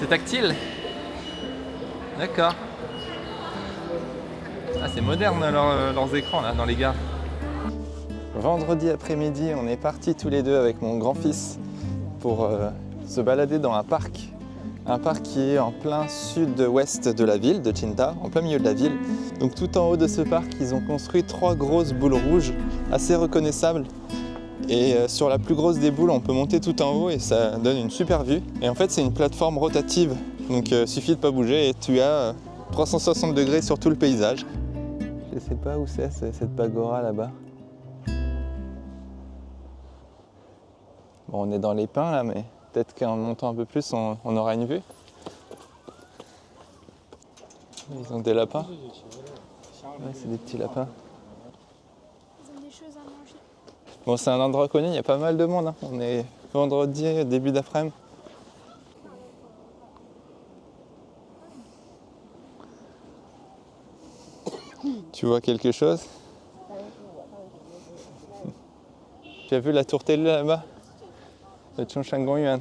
C'est tactile? D'accord. Ah, c'est moderne leurs écrans là dans les gares. Vendredi après-midi, on est partis tous les deux avec mon grand-fils pour se balader dans un parc. Un parc qui est en plein sud-ouest de la ville, de Qingdao, en plein milieu de la ville. Donc tout en haut de ce parc, ils ont construit 3 grosses boules rouges, assez reconnaissables. Et sur la plus grosse des boules, on peut monter tout en haut et ça donne une super vue. Et en fait, c'est une plateforme rotative, donc suffit de pas bouger et tu as 360 degrés sur tout le paysage. Je sais pas où c'est cette pagora là-bas. Bon, on est dans les pins là, mais peut-être qu'en montant un peu plus, on aura une vue. Ils ont des lapins. Ouais, c'est des petits lapins. Ils ont des choses à manger. Bon, c'est un endroit connu, il y a pas mal de monde. Hein. On est vendredi, début d'après-midi. Tu vois quelque chose? Tu as vu la tour télé là-bas? Le Zhongshan Gongyuan.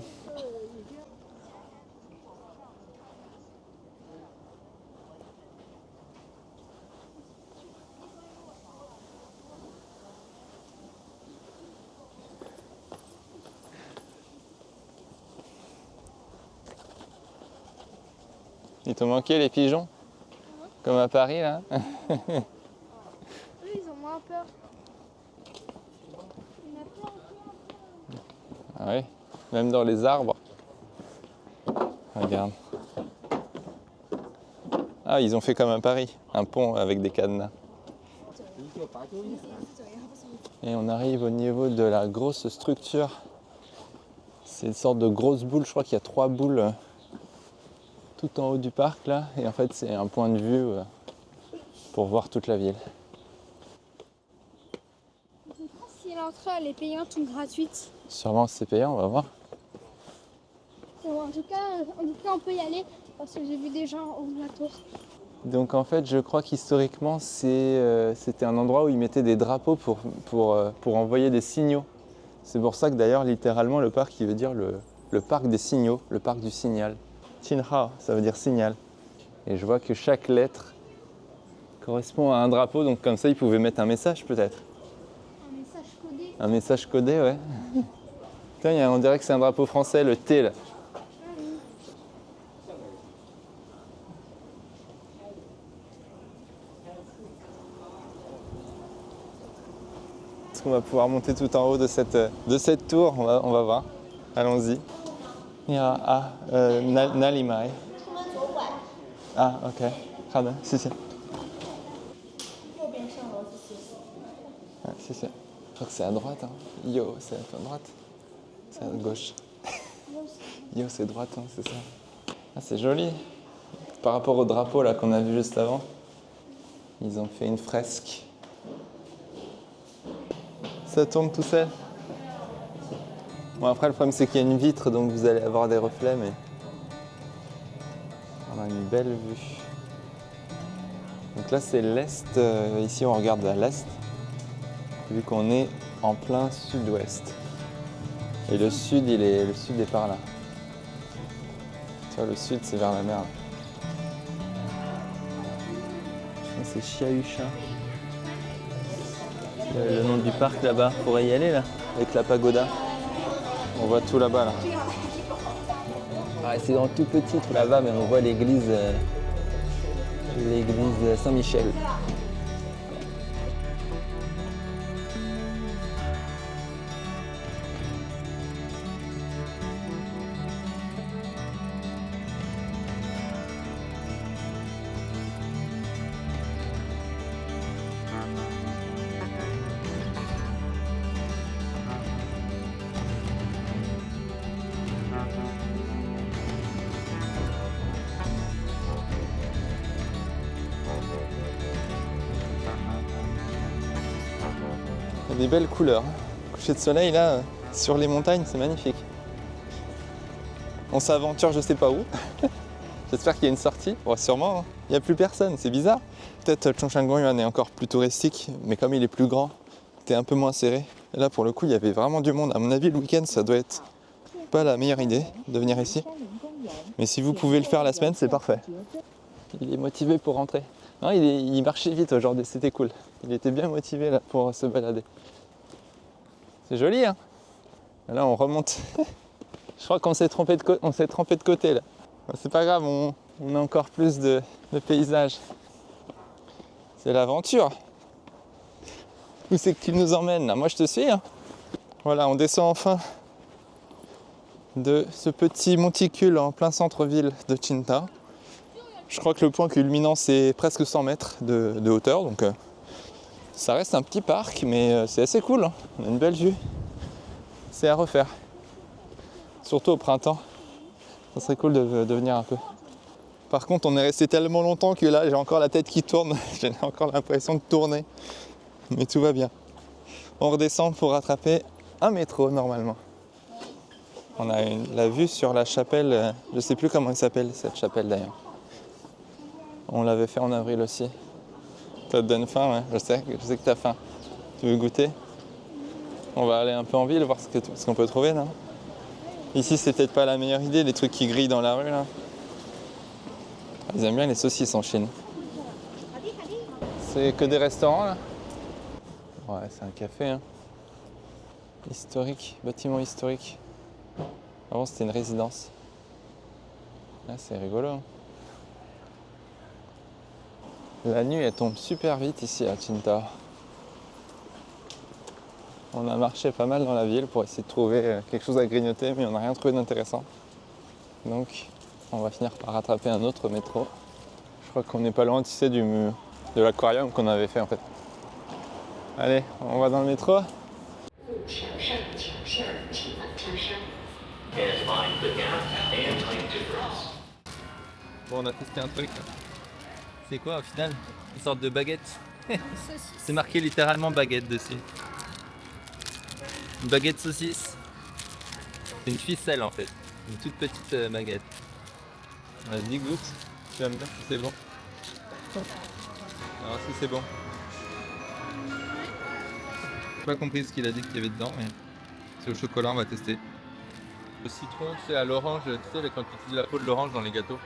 Ils t'ont manqué les pigeons? Comme à Paris là? Eux, ils ont moins peur. Il y en a plein. Ah oui, même dans les arbres. Regarde. Ah, ils ont fait comme à Paris, un pont avec des cadenas. Et on arrive au niveau de la grosse structure. C'est une sorte de grosse boule, je crois qu'il y a 3 boules tout en haut du parc là. Et en fait, c'est un point de vue pour voir toute la ville. Je sais pas si l'entrée elle est payante ou gratuite. Sûrement c'est payant, on va voir. En tout cas, on peut y aller parce que j'ai vu des gens au la tour. Donc en fait, je crois qu'historiquement, c'était un endroit où ils mettaient des drapeaux pour envoyer des signaux. C'est pour ça que d'ailleurs, littéralement, le parc, il veut dire le parc des signaux, le parc du signal. Qinhao, ça veut dire signal. Et je vois que chaque lettre correspond à un drapeau, donc comme ça, ils pouvaient mettre un message peut-être. Un message codé. Un message codé, ouais. Tiens, on dirait que c'est un drapeau français, le T là. Est-ce qu'on va pouvoir monter tout en haut de cette tour? On va voir. Allons-y. Nalimai. Ah, ok. Pardon, si. Ah, si. Je crois que c'est à droite. Hein. Yo, c'est à droite. C'est à gauche. Yo, c'est droite, hein, c'est ça. Ah, c'est joli. Par rapport au drapeau là qu'on a vu juste avant, ils ont fait une fresque. Ça tourne tout seul. Bon, après, le problème, c'est qu'il y a une vitre, donc vous allez avoir des reflets, mais on a une belle vue. Donc là, c'est l'est. Ici, on regarde à l'est, vu qu'on est en plein sud-ouest. Et le sud est par là. Tu vois, le sud, c'est vers la mer. C'est Xiaoyusha. Le nom du parc là-bas, on pourrait y aller là, avec la pagoda. On voit tout là-bas là. Ah, c'est en tout petit tout là-bas, mais on voit l'église Saint-Michel. Il y a des belles couleurs. Coucher de soleil là, sur les montagnes, c'est magnifique. On s'aventure je sais pas où. J'espère qu'il y a une sortie. Bon, sûrement, hein. Il n'y a plus personne, c'est bizarre. Peut-être le Zhongshan Gongyuan est encore plus touristique, mais comme il est plus grand, c'était un peu moins serré. Et là, pour le coup, il y avait vraiment du monde. À mon avis, le week-end, ça doit être pas la meilleure idée de venir ici. Mais si vous pouvez le faire la semaine, c'est parfait. Il est motivé pour rentrer. Non, il marchait vite aujourd'hui, c'était cool. Il était bien motivé là pour se balader. C'est joli, hein? Là, on remonte. Je crois qu'on s'est trompé de côté là. C'est pas grave, on a encore plus de paysages. C'est l'aventure. Où c'est que tu nous emmènes là? Moi, je te suis, hein. Voilà, on descend enfin de ce petit monticule en plein centre-ville de Cinta. Je crois que le point culminant c'est presque 100 mètres de hauteur, donc ça reste un petit parc, mais c'est assez cool, hein. On a une belle vue. C'est à refaire. Surtout au printemps. Ça serait cool de venir un peu. Par contre, on est resté tellement longtemps que là, j'ai encore la tête qui tourne. J'ai encore l'impression de tourner. Mais tout va bien. On redescend pour rattraper un métro normalement. On a la vue sur la chapelle, je sais plus comment elle s'appelle cette chapelle d'ailleurs. On l'avait fait en avril aussi. Ça te donne faim, ouais, je sais que tu as faim. Tu veux goûter? On va aller un peu en ville voir ce qu'on peut trouver, non? Ici, c'est peut-être pas la meilleure idée, les trucs qui grillent dans la rue là. Ils aiment bien les saucisses en Chine. C'est que des restaurants là? Ouais, c'est un café, hein. Historique, bâtiment historique. Avant, c'était une résidence. Là, c'est rigolo, hein. La nuit, elle tombe super vite ici à Cinta. On a marché pas mal dans la ville pour essayer de trouver quelque chose à grignoter, mais on n'a rien trouvé d'intéressant. Donc, on va finir par rattraper un autre métro. Je crois qu'on n'est pas loin, tu sais, de l'aquarium qu'on avait fait en fait. Allez, on va dans le métro. Bon, on a testé un truc. C'est quoi au final? Une sorte de baguette. C'est marqué littéralement baguette dessus. Une baguette saucisse. C'est une ficelle en fait. Une toute petite baguette. Vas-y, goûte. Tu vas me dire si c'est bon. Alors, est-ce que c'est bon? J'ai pas compris ce qu'il a dit qu'il y avait dedans, mais c'est au chocolat, on va tester. Le citron, c'est à l'orange, tu sais, quand tu utilises la peau de l'orange dans les gâteaux.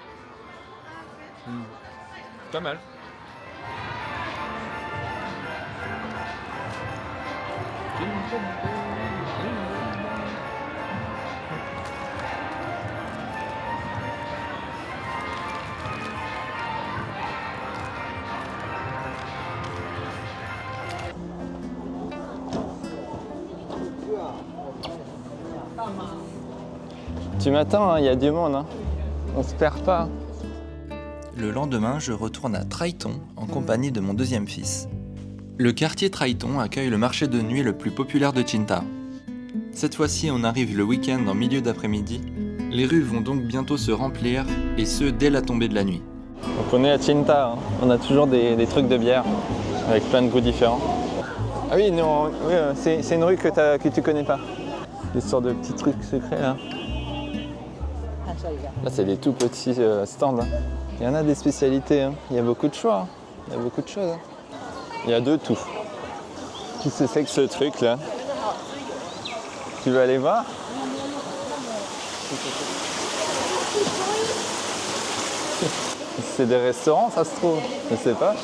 Pas mal. Tu m'attends, il y a du monde, hein. On se perd pas. Le lendemain, je retourne à Traiton en compagnie de mon deuxième fils. Le quartier Traiton accueille le marché de nuit le plus populaire de Cinta. Cette fois-ci, on arrive le week-end en milieu d'après-midi. Les rues vont donc bientôt se remplir, et ce, dès la tombée de la nuit. Donc on est à Cinta, hein. On a toujours des trucs de bière, avec plein de goûts différents. Ah oui, non, oui, c'est une rue que tu connais pas. Des sortes de petits trucs secrets là. Là, c'est des tout petits stands, hein. Il y en a des spécialités, hein. Il y a beaucoup de choix, hein. Il y a beaucoup de choses, hein. Il y a de tout. Qu'est-ce que c'est que ce truc là? Tu veux aller voir? C'est des restaurants, ça se trouve. Je sais pas,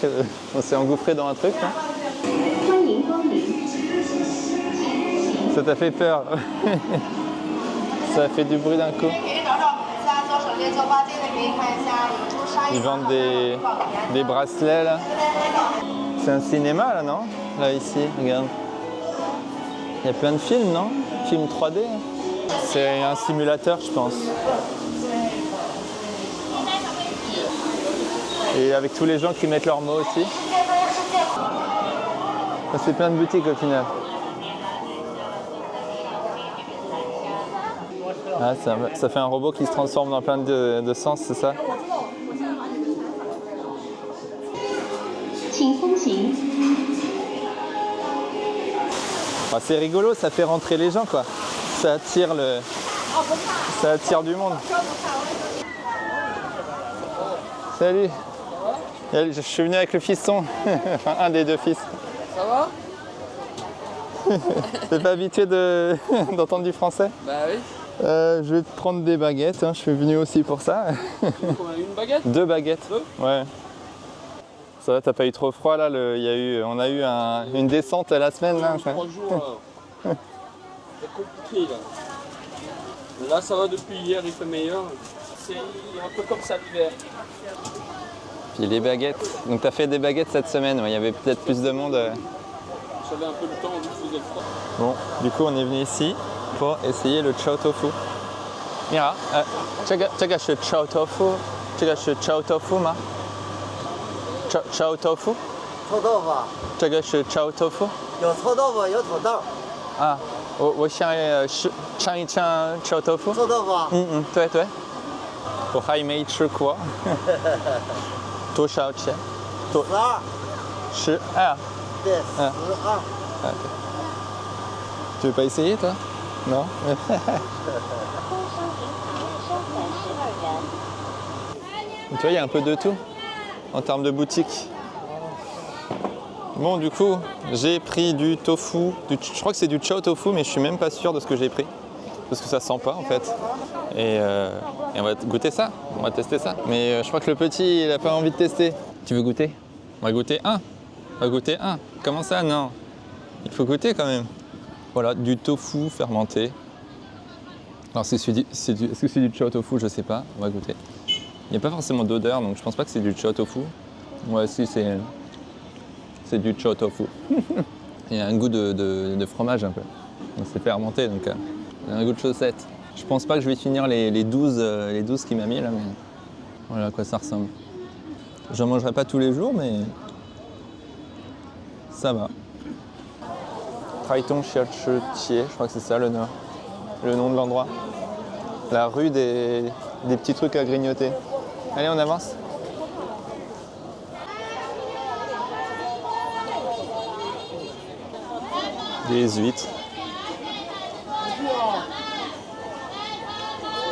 on s'est engouffré dans un truc là. Ça t'a fait peur? Ça a fait du bruit d'un coup. Ils vendent des bracelets là. C'est un cinéma là, non? Là ici, regarde. Il y a plein de films, non? Films 3D. C'est un simulateur, je pense. Et avec tous les gens qui mettent leurs mots aussi. C'est plein de boutiques au final. Ah, ça fait un robot qui se transforme dans plein de sens, c'est ça? Ah, c'est rigolo, ça fait rentrer les gens quoi. Ça attire du monde. Salut. Je suis venu avec le fiston, enfin un des deux fils. Ça va? T'es pas habitué d'entendre du français? Bah oui. Je vais te prendre des baguettes, hein. Je suis venu aussi pour ça. Une baguette? 2 baguettes. Deux? Ouais. Ça va, t'as pas eu trop froid là? On a eu une descente à la semaine là. 3 jours là. C'est compliqué là. Là ça va depuis hier, il fait meilleur. C'est un peu comme ça l'hiver. Puis les baguettes. Donc t'as fait des baguettes cette semaine, ouais. Il y avait peut-être plus de monde. J'avais un peu le temps vu qu'il faisait froid. Bon, du coup on est venu ici pour essayer le chow tofu. Mira, 这个是 chow tofu， 这个是 chow tofu 吗？ chow tofu， 臭豆腐，这个是 chow tofu。 有臭豆腐，有土豆。啊，我想尝一尝 chow tofu。 臭豆腐，对对。我还没吃过。多少钱？12。12。对嗯，12。Tu veux pas essayer toi? Non. Tu vois, il y a un peu de tout en termes de boutique. Bon, du coup, j'ai pris du tofu. Je crois que c'est du chow tofu, mais je suis même pas sûr de ce que j'ai pris. Parce que ça sent pas en fait. Et on va goûter ça. On va tester ça. Mais je crois que le petit, il a pas envie de tester. Tu veux goûter? On va goûter un. On va goûter un. Comment ça? Non. Il faut goûter quand même. Voilà, du tofu fermenté. Alors, est-ce que c'est du chow tofu? Je sais pas. On va goûter. Il n'y a pas forcément d'odeur, donc je pense pas que c'est du chow tofu. Ouais, si, c'est du chow tofu. Il y a un goût de fromage un peu. Donc, c'est fermenté, donc il y a un goût de chaussette. Je pense pas que je vais finir les 12 qu'il m'a mis là, mais voilà à quoi ça ressemble. J'en mangerai pas tous les jours, mais ça va. Traiton Xiaochetier, je crois que c'est ça le nom de l'endroit. La rue des petits trucs à grignoter. Allez, on avance. Des huîtres.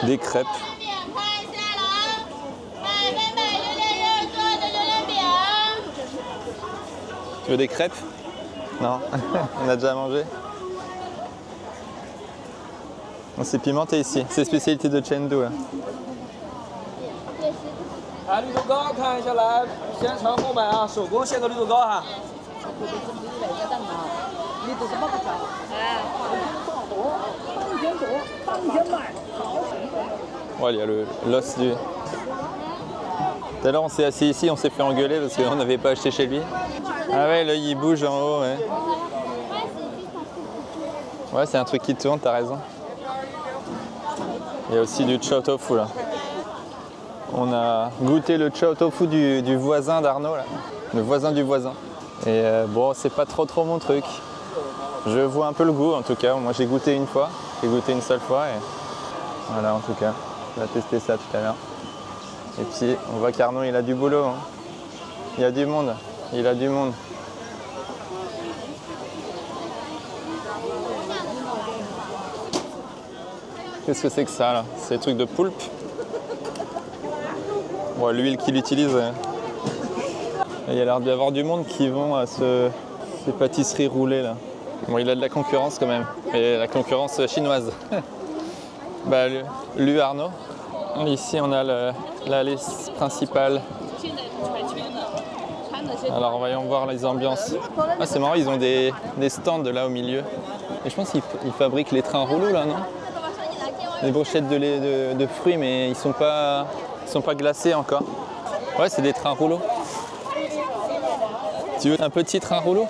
Des crêpes. Tu veux des crêpes? Non, on a déjà mangé. C'est pimenté ici, c'est spécialité de Chengdu. Là. 绿豆糕看一下来，先尝后买啊，手工现个绿豆糕哈。Ouais, il y a l'os du... Tout à l'heure on s'est assis ici, on s'est fait engueuler parce qu'on n'avait pas acheté chez lui. Ah ouais, l'œil il bouge en haut, ouais. Ouais, c'est un truc qui tourne, t'as raison. Il y a aussi du chow tofu là. On a goûté le chow tofu du voisin d'Arnaud là. Le voisin du voisin. Et bon, c'est pas trop mon truc. Je vois un peu le goût en tout cas. Moi j'ai goûté une fois. J'ai goûté une seule fois et voilà en tout cas. On va tester ça tout à l'heure. Et puis on voit qu'Arnaud il a du boulot. Hein. Il y a du monde. Il a du monde. Qu'est-ce que c'est que ça là? C'est des trucs de poulpe. Bon, l'huile qu'il utilise. Il y a l'air d'y avoir du monde qui vont à ces pâtisseries roulées là. Bon, il a de la concurrence quand même. Et la concurrence chinoise. Bah, lui Arnaud. Ici on a l'allée principale. Alors voyons voir les ambiances. Ah, c'est marrant, ils ont des stands là au milieu. Et je pense qu'ils fabriquent les trains rouleaux là, non? Des brochettes de fruits, mais ils sont pas glacés encore. Ouais, c'est des trains rouleaux. Tu veux un petit train rouleau?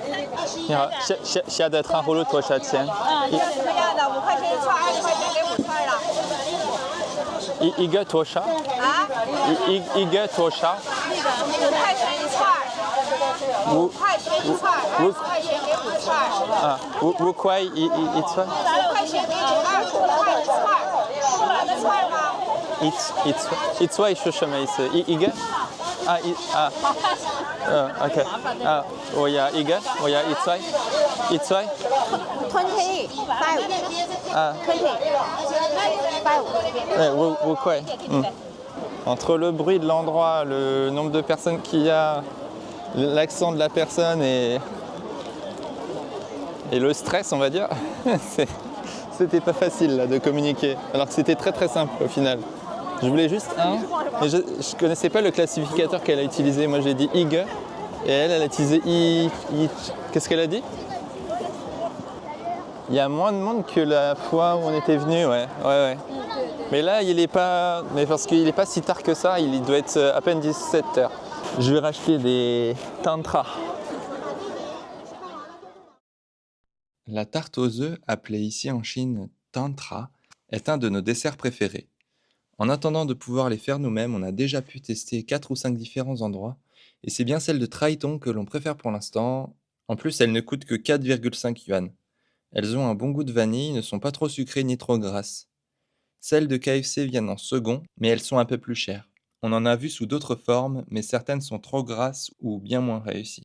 下的train rouleau多少钱？一个多少？一个多少？5块钱一串。5块钱一串。5块钱给5串。啊，5块一串。5块钱给2块一串。是哪个串吗？一串是什么意思？一个？啊OK。啊，我要一个，我要一串。一串。20 5 啊。20 5 Ouais, 5块。Entre le bruit de l'endroit, le nombre de personnes qu'il y a, l'accent de la personne et le stress, on va dire, c'est c'était pas facile là, de communiquer, alors que c'était très très simple au final. Je voulais juste un, mais je connaissais pas le classificateur qu'elle a utilisé. Moi j'ai dit IG, et elle a utilisé I. Qu'est-ce qu'elle a dit? Il y a moins de monde que la fois où on était venu, ouais. Mais là, il est pas, mais parce qu'il est pas si tard que ça, il doit être à peine 17h. Je vais racheter des tantras. La tarte aux œufs, appelée ici en Chine tantra, est un de nos desserts préférés. En attendant de pouvoir les faire nous-mêmes, on a déjà pu tester 4 ou 5 différents endroits, et c'est bien celle de Traiton que l'on préfère pour l'instant. En plus, elles ne coûtent que 4,5 yuan. Elles ont un bon goût de vanille, ne sont pas trop sucrées ni trop grasses. Celles de KFC viennent en second, mais elles sont un peu plus chères. On en a vu sous d'autres formes, mais certaines sont trop grasses ou bien moins réussies.